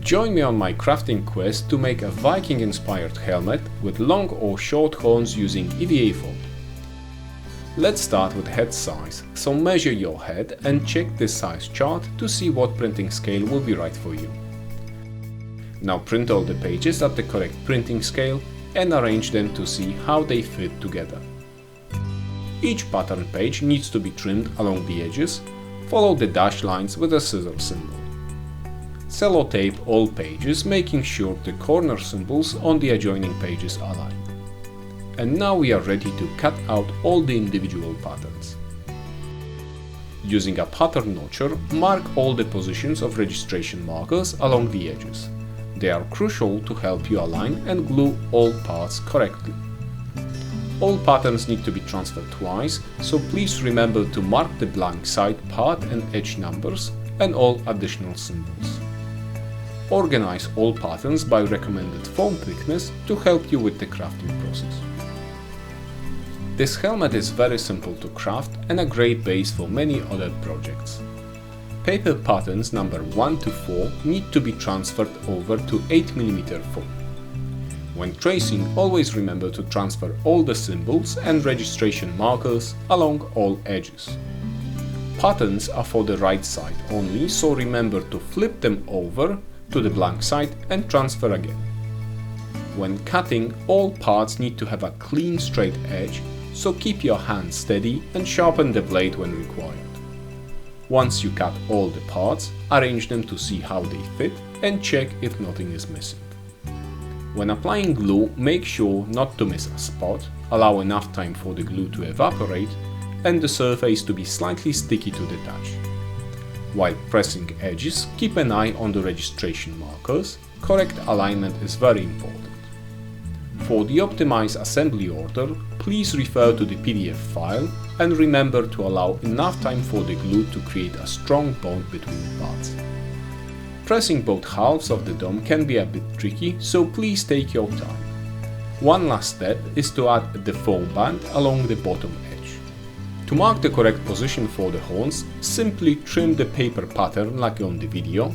Join me on my crafting quest to make a Viking-inspired helmet with long or short horns using EVA foam. Let's start with head size, so measure your head and check this size chart to see what printing scale will be right for you. Now print all the pages at the correct printing scale and arrange them to see how they fit together. Each pattern page needs to be trimmed along the edges. Follow the dashed lines with a scissor symbol. Sellotape all pages, making sure the corner symbols on the adjoining pages align. And now we are ready to cut out all the individual patterns. Using a pattern notcher, mark all the positions of registration markers along the edges. They are crucial to help you align and glue all parts correctly. All patterns need to be transferred twice, so please remember to mark the blank side part and edge numbers and all additional symbols. Organize all patterns by recommended foam thickness to help you with the crafting process. This helmet is very simple to craft and a great base for many other projects. Paper patterns number 1 to 4 need to be transferred over to 8mm foam. When tracing, always remember to transfer all the symbols and registration markers along all edges. Patterns are for the right side only, so remember to flip them over to the blank side and transfer again. When cutting, all parts need to have a clean straight edge, so keep your hand steady and sharpen the blade when required. Once you cut all the parts, arrange them to see how they fit and check if nothing is missing. When applying glue, make sure not to miss a spot, allow enough time for the glue to evaporate and the surface to be slightly sticky to the touch. While pressing edges, keep an eye on the registration markers. Correct alignment is very important. For the optimized assembly order, please refer to the PDF file and remember to allow enough time for the glue to create a strong bond between the parts. Pressing both halves of the dome can be a bit tricky, so please take your time. One last step is to add the foam band along the bottom edge. To mark the correct position for the horns, simply trim the paper pattern like on the video,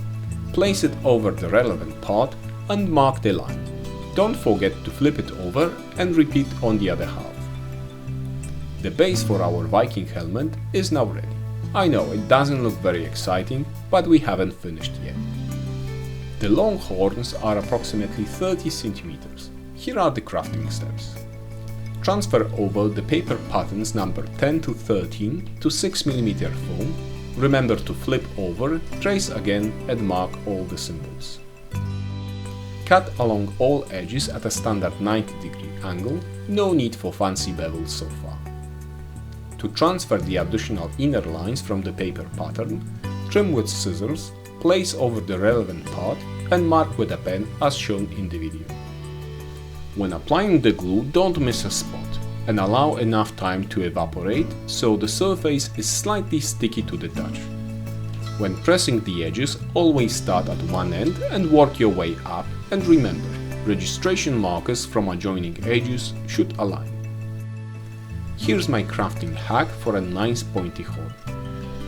place it over the relevant part and mark the line. Don't forget to flip it over and repeat on the other half. The base for our Viking helmet is now ready. I know it doesn't look very exciting, but we haven't finished yet. The long horns are approximately 30 cm. Here are the crafting steps. Transfer over the paper patterns number 10 to 13 to 6mm foam. Remember to flip over, trace again and mark all the symbols. Cut along all edges at a standard 90-degree angle, no need for fancy bevels so far. To transfer the additional inner lines from the paper pattern, trim with scissors, place over the relevant part and mark with a pen as shown in the video. When applying the glue, don't miss a spot and allow enough time to evaporate so the surface is slightly sticky to the touch. When pressing the edges, always start at one end and work your way up, and remember, registration markers from adjoining edges should align. Here's my crafting hack for a nice pointy horn.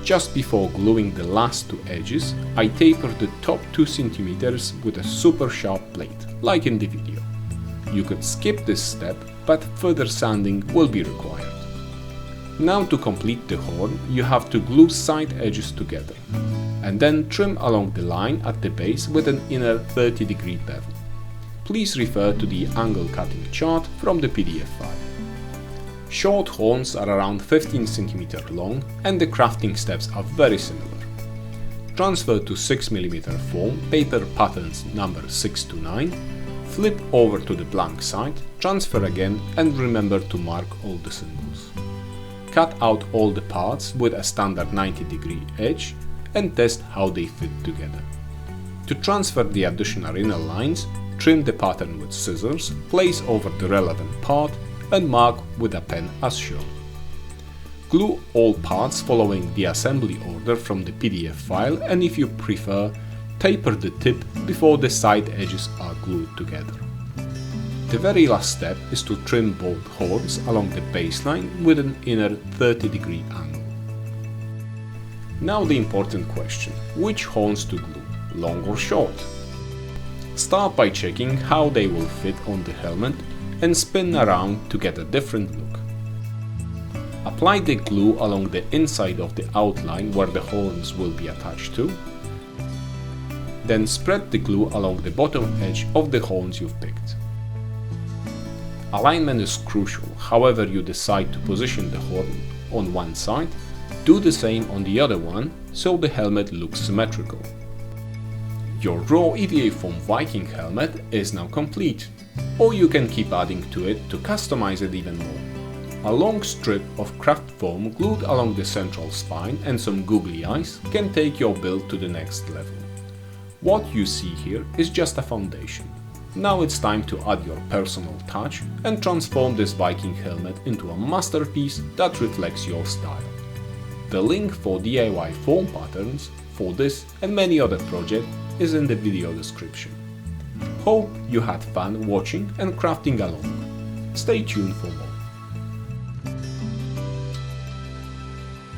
Just before gluing the last two edges, I taper the top 2 cm with a super sharp blade, like in the video. You could skip this step, but further sanding will be required. Now to complete the horn, you have to glue side edges together, and then trim along the line at the base with an inner 30-degree bevel. Please refer to the angle cutting chart from the PDF file. Short horns are around 15 cm long and the crafting steps are very similar. Transfer to 6mm foam paper patterns number 6 to 9, flip over to the blank side, transfer again and remember to mark all the symbols. Cut out all the parts with a standard 90-degree edge and test how they fit together. To transfer the additional inner lines, trim the pattern with scissors, place over the relevant part and mark with a pen as shown. Glue all parts following the assembly order from the PDF file, and if you prefer, taper the tip before the side edges are glued together. The very last step is to trim both horns along the baseline with an inner 30-degree angle. Now the important question, which horns to glue, long or short? Start by checking how they will fit on the helmet and spin around to get a different look. Apply the glue along the inside of the outline where the horns will be attached to. Then spread the glue along the bottom edge of the horns you've picked. Alignment is crucial. However you decide to position the horn on one side, do the same on the other one so the helmet looks symmetrical. Your raw EVA foam Viking helmet is now complete, or you can keep adding to it to customize it even more. A long strip of craft foam glued along the central spine and some googly eyes can take your build to the next level. What you see here is just a foundation. Now it's time to add your personal touch and transform this Viking helmet into a masterpiece that reflects your style. The link for DIY foam patterns for this and many other projects is in the video description. Hope you had fun watching and crafting along. Stay tuned for more.